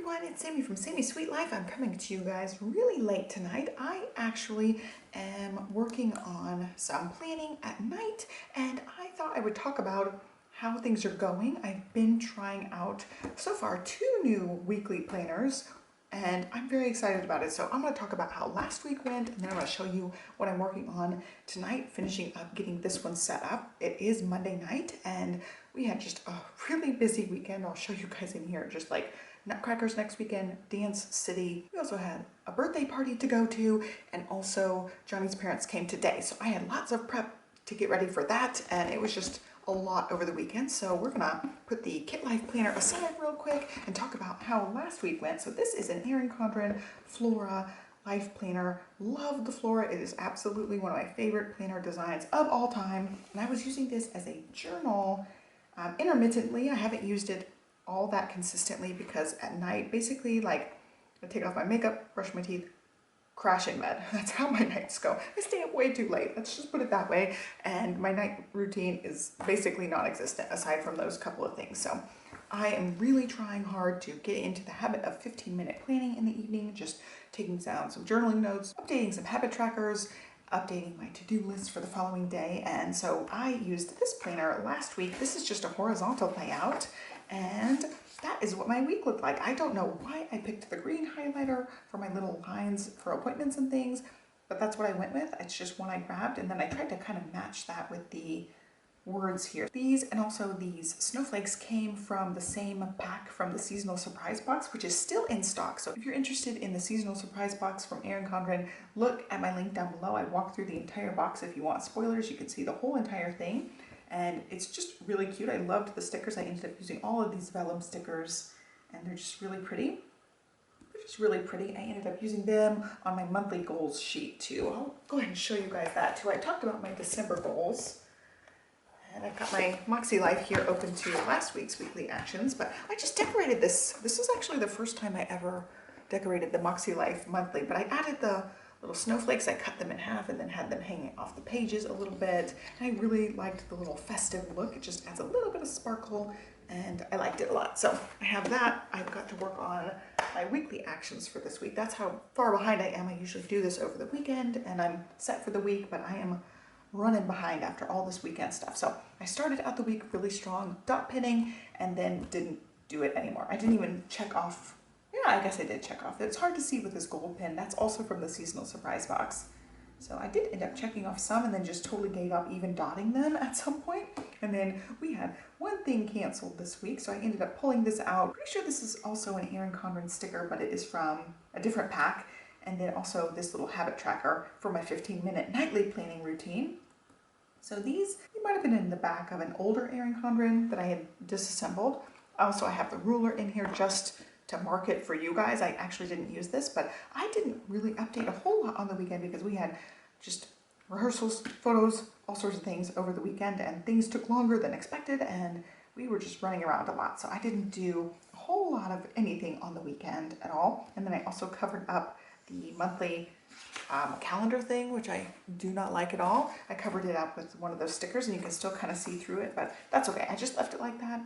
everyone, it's Sammy from Sammy's Sweet Life. I'm coming to you guys really late tonight. I actually am working on some planning at night, and I thought I would talk about how things are going. I've been trying out so far 2 new weekly planners, and I'm very excited about it. So I'm going to talk about how last week went, and then I'm going to show you what I'm working on tonight, finishing up getting this one set up. It is Monday night, and we had just a really busy weekend. I'll show you guys in here, just like Nutcrackers next weekend, Dance City. We also had a birthday party to go to, and also Johnny's parents came today. So I had lots of prep to get ready for that, and it was just a lot over the weekend. So we're gonna put the Kit Life planner aside real quick and talk about how last week went. So this is an Erin Condren Flora Life Planner. Love the Flora. It is absolutely one of my favorite planner designs of all time. And I was using this as a journal intermittently. I haven't used it all that consistently because at night, basically, like, I take off my makeup, brush my teeth, crash in bed. That's how my nights go. I stay up way too late, let's just put it that way, and my night routine is basically non-existent aside from those couple of things. So I am really trying hard to get into the habit of 15-minute planning in the evening, just taking down some journaling notes, updating some habit trackers, updating my to-do list for the following day. And so I used this planner last week. This is just a horizontal layout, and that is what my week looked like. I don't know why I picked the green highlighter for my little lines for appointments and things, but that's what I went with. It's just one I grabbed, and then I tried to kind of match that with the words here. These and also these snowflakes came from the same pack from the seasonal surprise box, which is still in stock. So if you're interested in the seasonal surprise box from Erin Condren, look at my link down below. I walked through the entire box. If you want spoilers, you can see the whole entire thing. And it's just really cute. I loved the stickers. I ended up using all of these vellum stickers, and they're just really pretty. They're just really pretty. I ended up using them on my monthly goals sheet too. I'll go ahead and show you guys that too. I talked about my December goals, and I've got my Moxie Life here open to last week's weekly actions, but I just decorated this. This is actually the first time I ever decorated the Moxie Life monthly, but I added the little snowflakes. I cut them in half and then had them hanging off the pages a little bit. And I really liked the little festive look. It just adds a little bit of sparkle, and I liked it a lot. So I have that. I've got to work on my weekly actions for this week. That's how far behind I am. I usually do this over the weekend and I'm set for the week, but I am running behind after all this weekend stuff. So I started out the week really strong, dot pinning, and then didn't do it anymore. I didn't even check off. Yeah, I guess I did check off. It's hard to see with this gold pin. That's also from the seasonal surprise box. So I did end up checking off some and then just totally gave up even dotting them at some point. And then we had one thing canceled this week, so I ended up pulling this out. Pretty sure this is also an Erin Condren sticker, but it is from a different pack. And then also this little habit tracker for my 15-minute nightly planning routine. So these might have been in the back of an older Erin Condren that I had disassembled. Also, I have the ruler in here just to mark it for you guys. I actually didn't use this, but I didn't really update a whole lot on the weekend because we had just rehearsals, photos, all sorts of things over the weekend, and things took longer than expected, and we were just running around a lot. So I didn't do a whole lot of anything on the weekend at all. And then I also covered up the monthly calendar thing, which I do not like at all. I covered it up with one of those stickers, and you can still kind of see through it, but that's okay. I just left it like that.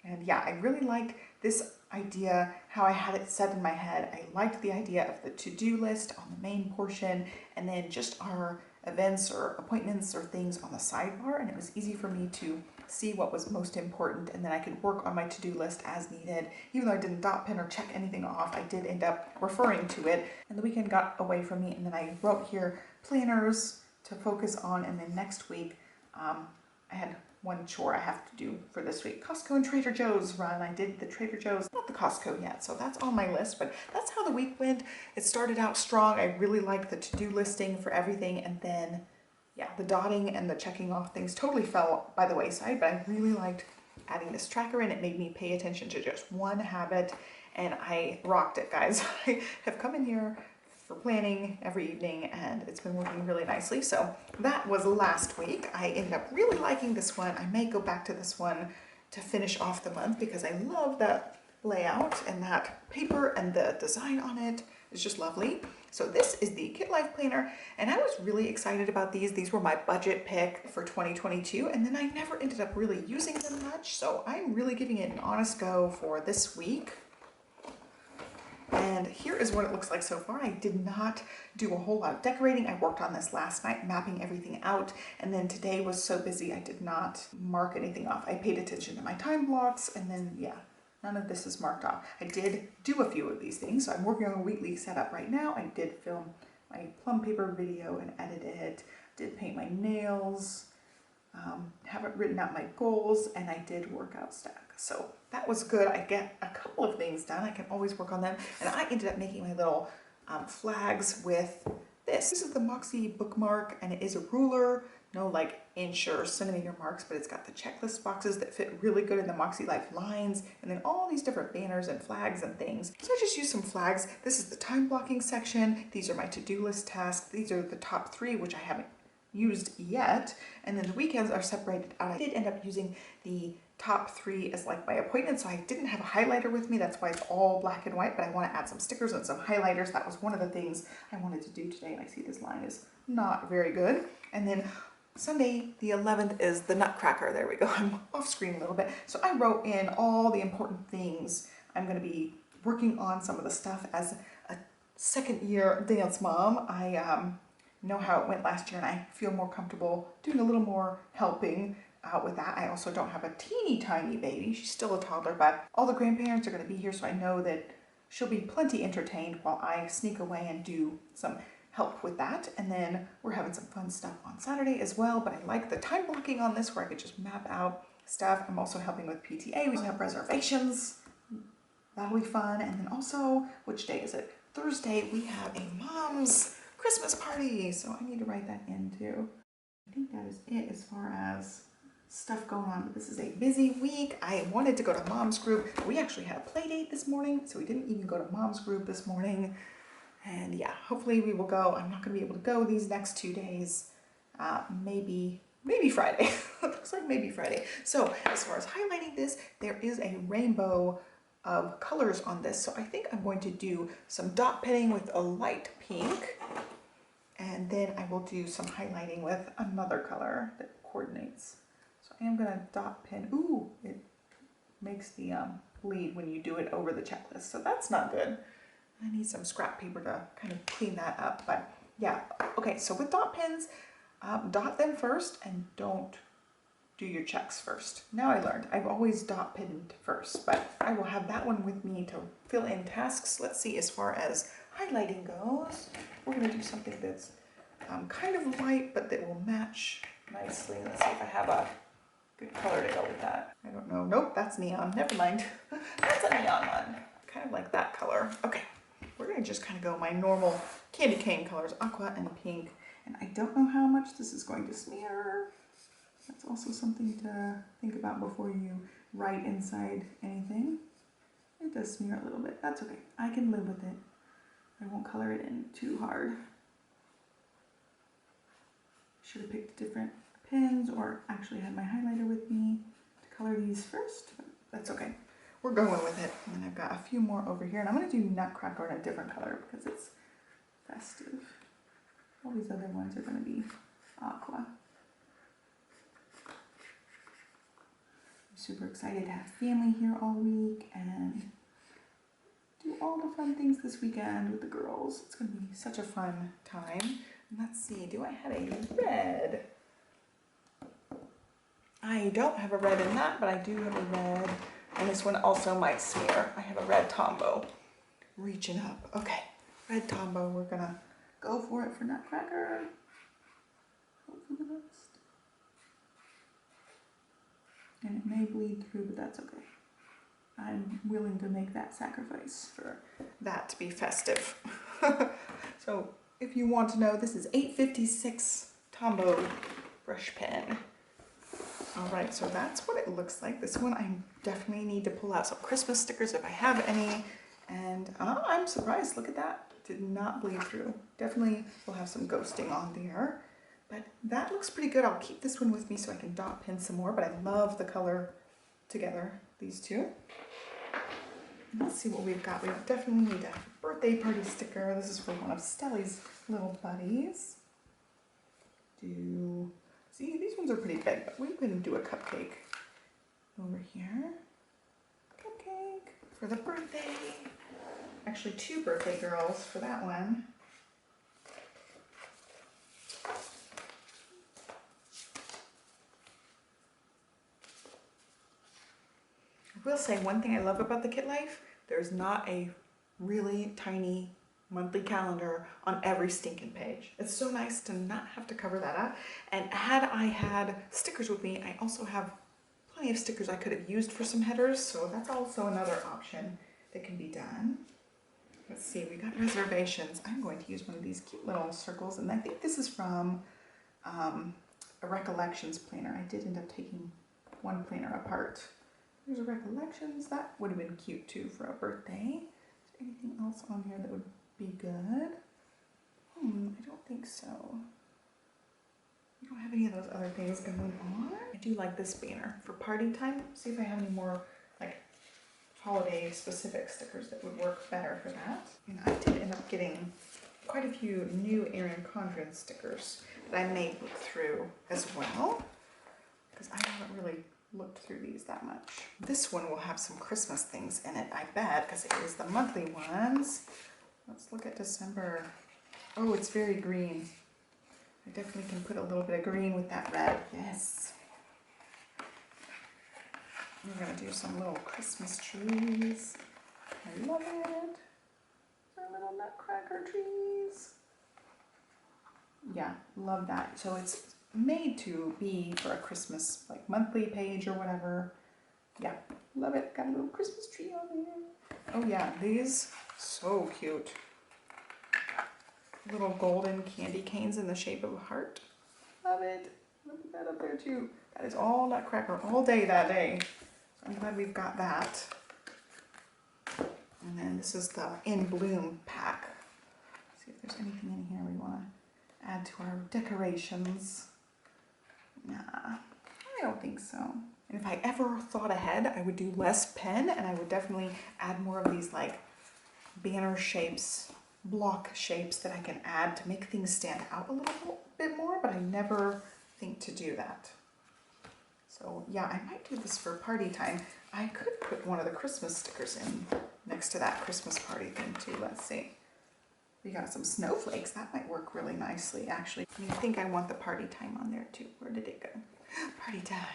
And yeah, I really liked this idea, how I had it set in my head. I liked the idea of the to-do list on the main portion, and then just our events or appointments or things on the sidebar. And it was easy for me to see what was most important, and then I could work on my to-do list as needed. Even though I didn't dot pin or check anything off, I did end up referring to it, and the weekend got away from me. And then I wrote here planners to focus on, and then next week I had one chore I have to do for this week. Costco and Trader Joe's run. I did the Trader Joe's, not the Costco yet, so that's on my list, but that's how the week went. It started out strong. I really liked the to-do listing for everything, and then yeah, the dotting and the checking off things totally fell by the wayside, but I really liked adding this tracker in. It made me pay attention to just one habit, and I rocked it, guys. I have come in here for planning every evening, and it's been working really nicely. So that was last week. I ended up really liking this one. I may go back to this one to finish off the month because I love that layout, and that paper and the design on it is just lovely. So this is the Kit Life Planner, and I was really excited about these. These were my budget pick for 2022, and then I never ended up really using them much. So I'm really giving it an honest go for this week. And here is what it looks like so far. I did not do a whole lot of decorating. I worked on this last night, mapping everything out. And then today was so busy, I did not mark anything off. I paid attention to my time blocks, and then, yeah, none of this is marked off. I did do a few of these things. So I'm working on a weekly setup right now. I did film my plum paper video and edit it. Did paint my nails. Haven't written out my goals, and I did workout stack. So that was good. I get a couple of things done. I can always work on them. And I ended up making my little flags with this. This is the Moxie bookmark, and it is a ruler. No like inch or centimeter marks, but it's got the checklist boxes that fit really good in the Moxie Life lines, and then all these different banners and flags and things. So I just used some flags. This is the time blocking section. These are my to-do list tasks. These are the top 3, which I haven't used yet, and then the weekends are separated out. I did end up using the top 3 as like my appointment, so I didn't have a highlighter with me. That's why it's all black and white, but I want to add some stickers and some highlighters. That was one of the things I wanted to do today, and I see this line is not very good. And then Sunday the 11th is the Nutcracker. There we go. I'm off screen a little bit. So I wrote in all the important things. I'm going to be working on some of the stuff as a second-year dance mom. I know how it went last year, and I feel more comfortable doing a little more helping out with that. I also don't have a teeny tiny baby. She's still a toddler, but all the grandparents are going to be here, so I know that she'll be plenty entertained while I sneak away and do some help with that. And then we're having some fun stuff on Saturday as well, but I like the time blocking on this where I could just map out stuff. I'm also helping with PTA. We have reservations. That'll be fun. And then also, which day is it? Thursday, we have a mom's Christmas party, so I need to write that in too. I think that is it as far as stuff going on, but this is a busy week. I wanted to go to mom's group. We actually had a play date this morning, so we didn't even go to mom's group this morning. And yeah, hopefully we will go. I'm not going to be able to go these next 2 days. Maybe Friday. Looks like maybe Friday. So as far as highlighting this, there is a rainbow of colors on this. So I think I'm going to do some dot penning with a light pink. And then I will do some highlighting with another color that coordinates. So I am going to dot pen. Ooh, it makes the bleed when you do it over the checklist. So that's not good. I need some scrap paper to kind of clean that up. But yeah, okay, so with dot pens, dot them first and don't do your checks first. Now I learned. I've always dot pinned first, but I will have that one with me to fill in tasks. Let's see, as far as highlighting goes, we're going to do something that's kind of light, but that will match nicely. Let's see if I have a good color to go with that. I don't know. Nope, that's neon. Never mind. That's a neon one. Kind of like that color. Okay, we're going to just kind of go my normal candy cane colors, aqua and pink. And I don't know how much this is going to smear. That's also something to think about before you write inside anything. It does smear a little bit. That's okay. I can live with it. I won't color it in too hard. Should have picked different pens or actually had my highlighter with me to color these first, but that's okay. We're going with it. And then I've got a few more over here, and I'm going to do Nutcracker in a different color because it's festive. All these other ones are going to be aqua. I'm super excited to have family here all week and do all the fun things this weekend with the girls. It's going to be such a fun time. Let's see, do I have a red? I don't have a red in that, but I do have a red. And this one also might smear. I have a red Tombow. Reaching up. Okay, red Tombow. We're going to go for it for Nutcracker. Hope for the best. And it may bleed through, but that's okay. I'm willing to make that sacrifice for that to be festive. So if you want to know, this is 856 Tombow brush pen. All right, so that's what it looks like. This one I definitely need to pull out some Christmas stickers if I have any. And I'm surprised, look at that. Did not bleed through. Definitely will have some ghosting on there. But that looks pretty good. I'll keep this one with me so I can dot pin some more, but I love the color together, these two. Let's see what we've got. We definitely need a birthday party sticker. This is for one of Stella's little buddies. See, these ones are pretty big, but we can do a cupcake over here. Cupcake for the birthday. actually 2 birthday girls for that one. I will say one thing I love about the Kit Life, there's not a really tiny monthly calendar on every stinking page. It's so nice to not have to cover that up. And had I had stickers with me, I also have plenty of stickers I could have used for some headers, so that's also another option that can be done. Let's see, we got reservations. I'm going to use one of these cute little circles, and I think this is from a recollections planner. I did end up taking one planner apart. There's a recollections. That would have been cute too for a birthday. Is there anything else on here that would be good? I don't think so. We don't have any of those other things going on. I do like this banner for party time. See if I have any more like holiday specific stickers that would work better for that. And I did end up getting quite a few new Erin Condren stickers that I may look through as well, because I haven't really looked through these that much. This one will have some Christmas things in it, I bet, because it is the monthly ones. Let's look at December. Oh, it's very green. I definitely can put a little bit of green with that red. Yes. We're gonna do some little Christmas trees. I love it. Our little nutcracker trees. Yeah, love that. So it's made to be for a Christmas like monthly page or whatever. Yeah, love it. Got a little Christmas tree on there. Oh yeah, these so cute. Little golden candy canes in the shape of a heart. Love it. Look that up there too. That is all nutcracker all day that day. So I'm glad we've got that. And then this is the In Bloom pack. Let's see if there's anything in here we want to add to our decorations. Nah, I don't think so. And if I ever thought ahead, I would do less pen, and I would definitely add more of these like banner shapes, block shapes that I can add to make things stand out a little bit more, but I never think to do that. So yeah, I might do this for party time. I could put one of the Christmas stickers in next to that Christmas party thing too. Let's see. We got some snowflakes. That might work really nicely, actually. I think I want the party time on there too. Where did it go? Party time.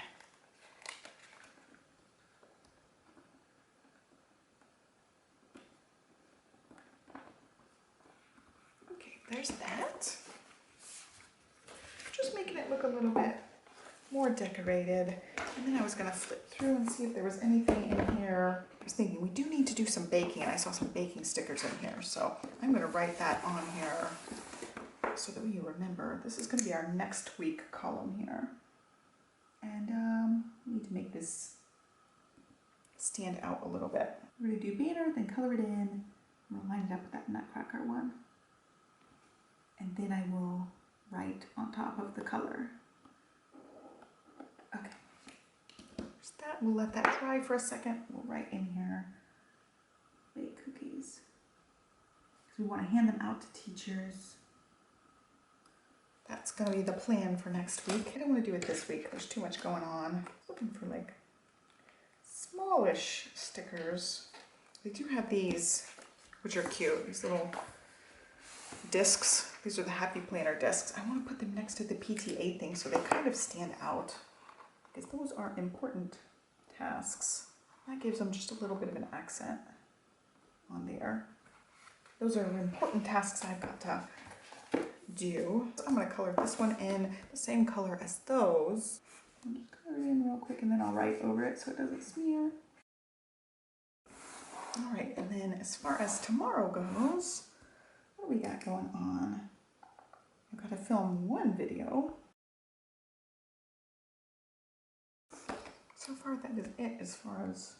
Okay, there's that. Just making it look a little bit more decorated. And then I was gonna flip through and see if there was anything in here. I was thinking we do need to do some baking, and I saw some baking stickers in here. So I'm gonna write that on here so that we remember. This is gonna be our next week column here. And we need to make this stand out a little bit. We're gonna do banner, then color it in. I'm gonna line it up with that nutcracker one. And then I will write on top of the color. Okay. There's that. We'll let that dry for a second. We'll write in here, bake cookies. Because we want to hand them out to teachers. That's going to be the plan for next week. I don't want to do it this week. There's too much going on. Looking for like smallish stickers. They do have these, which are cute. These little discs. These are the Happy Planner discs. I want to put them next to the PTA thing so they kind of stand out, because those are important tasks. That gives them just a little bit of an accent on there. Those are important tasks I've got to do. So I'm going to color this one in the same color as those. I'll just color it in real quick, and then I'll write over it so it doesn't smear. All right, and then as far as tomorrow goes, what do we got going on? I've got to film one video. So far that is it as far as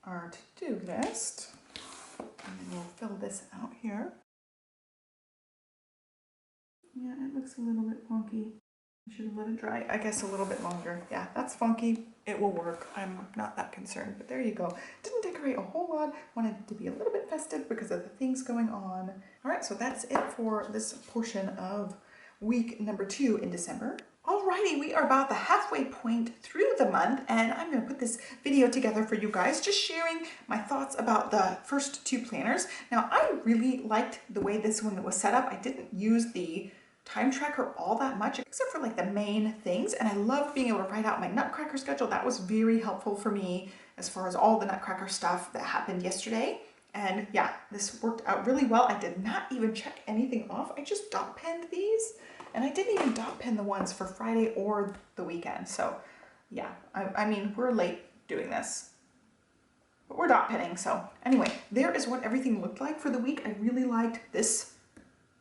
our to-do list. And then we'll fill this out here. Yeah, it looks a little bit funky. I should have let it dry, I guess, a little bit longer. Yeah, that's funky. It will work. I'm not that concerned, but there you go. Didn't decorate a whole lot. Wanted it to be a little bit festive because of the things going on. All right, so that's it for this portion of week number 2 in December. Alrighty, we are about the halfway point through the month, and I'm going to put this video together for you guys, just sharing my thoughts about the first two planners. Now, I really liked the way this one was set up. I didn't use the time tracker all that much, except for like the main things, and I loved being able to write out my Nutcracker schedule. That was very helpful for me as far as all the Nutcracker stuff that happened yesterday. And yeah, this worked out really well. I did not even check anything off. I just dot penned these. And I didn't even dot pen the ones for Friday or the weekend. So yeah, I mean, we're late doing this, but we're dot penning. So anyway, there is what everything looked like for the week. I really liked this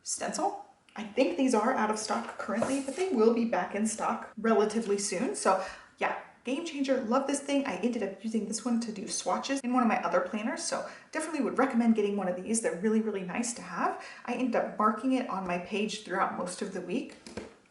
stencil. I think these are out of stock currently, but they will be back in stock relatively soon. So yeah, game changer. Love this thing. I ended up using this one to do swatches in one of my other planners, so definitely would recommend getting one of these. They're really, really nice to have. I ended up marking it on my page throughout most of the week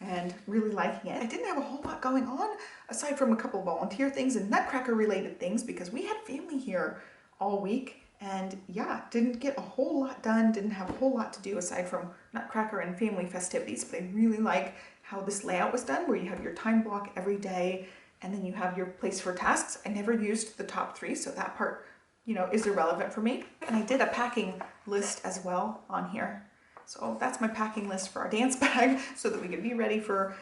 and really liking it. I didn't have a whole lot going on aside from a couple volunteer things and Nutcracker related things because we had family here all week. And yeah, didn't get a whole lot done, didn't have a whole lot to do aside from Nutcracker and family festivities, but I really like how this layout was done where you have your time block every day and then you have your place for tasks. I never used the top 3, so that part, you know, is irrelevant for me. And I did a packing list as well on here. So that's my packing list for our dance bag so that we could be ready for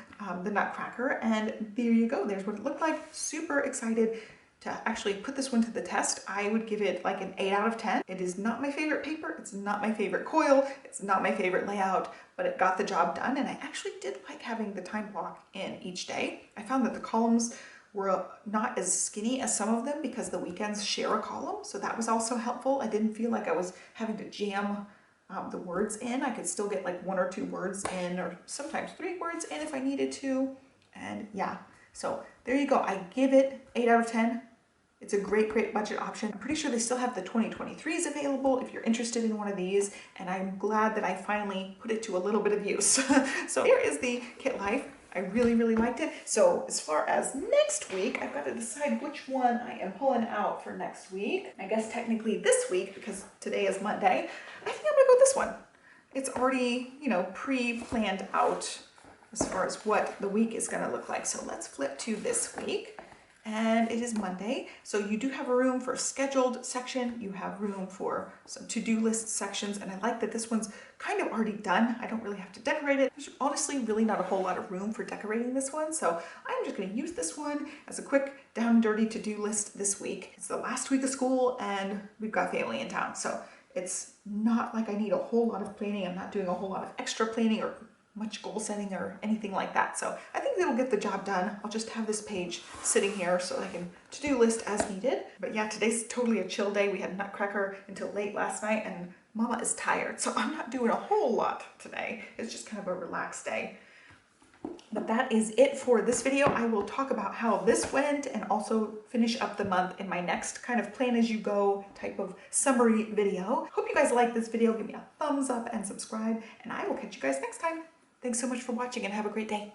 the Nutcracker. And there you go, there's what it looked like. Super excited to actually put this one to the test. I would give it like an 8 out of 10. It is not my favorite paper, it's not my favorite coil, it's not my favorite layout, but it got the job done, and I actually did like having the time block in each day. I found that the columns were not as skinny as some of them because the weekends share a column, so that was also helpful. I didn't feel like I was having to jam the words in. I could still get like 1 or 2 words in, or sometimes 3 words in if I needed to, and yeah. So there you go, I give it 8 out of 10. It's a great, great budget option. I'm pretty sure they still have the 2023s available if you're interested in one of these, and I'm glad that I finally put it to a little bit of use. So here is the Kit Life. I really, really liked it. So as far as next week, I've got to decide which one I am pulling out for next week. I guess technically this week, because today is Monday, I think I'm gonna go with this one. It's already, you know, pre-planned out as far as what the week is gonna look like. So let's flip to this week. And it is Monday, so you do have a room for a scheduled section, you have room for some to-do list sections, and I like that this one's kind of already done. I don't really have to decorate it. There's honestly really not a whole lot of room for decorating this one, so I'm just going to use this one as a quick down and dirty to-do list this week. It's the last week of school and we've got family in town, so it's not like I need a whole lot of planning. I'm not doing a whole lot of extra planning or much goal setting or anything like that. So I think it'll get the job done. I'll just have this page sitting here so I can to-do list as needed. But yeah, today's totally a chill day. We had Nutcracker until late last night and Mama is tired. So I'm not doing a whole lot today. It's just kind of a relaxed day. But that is it for this video. I will talk about how this went and also finish up the month in my next kind of plan as you go type of summary video. Hope you guys like this video. Give me a thumbs up and subscribe, and I will catch you guys next time. Thanks so much for watching and have a great day.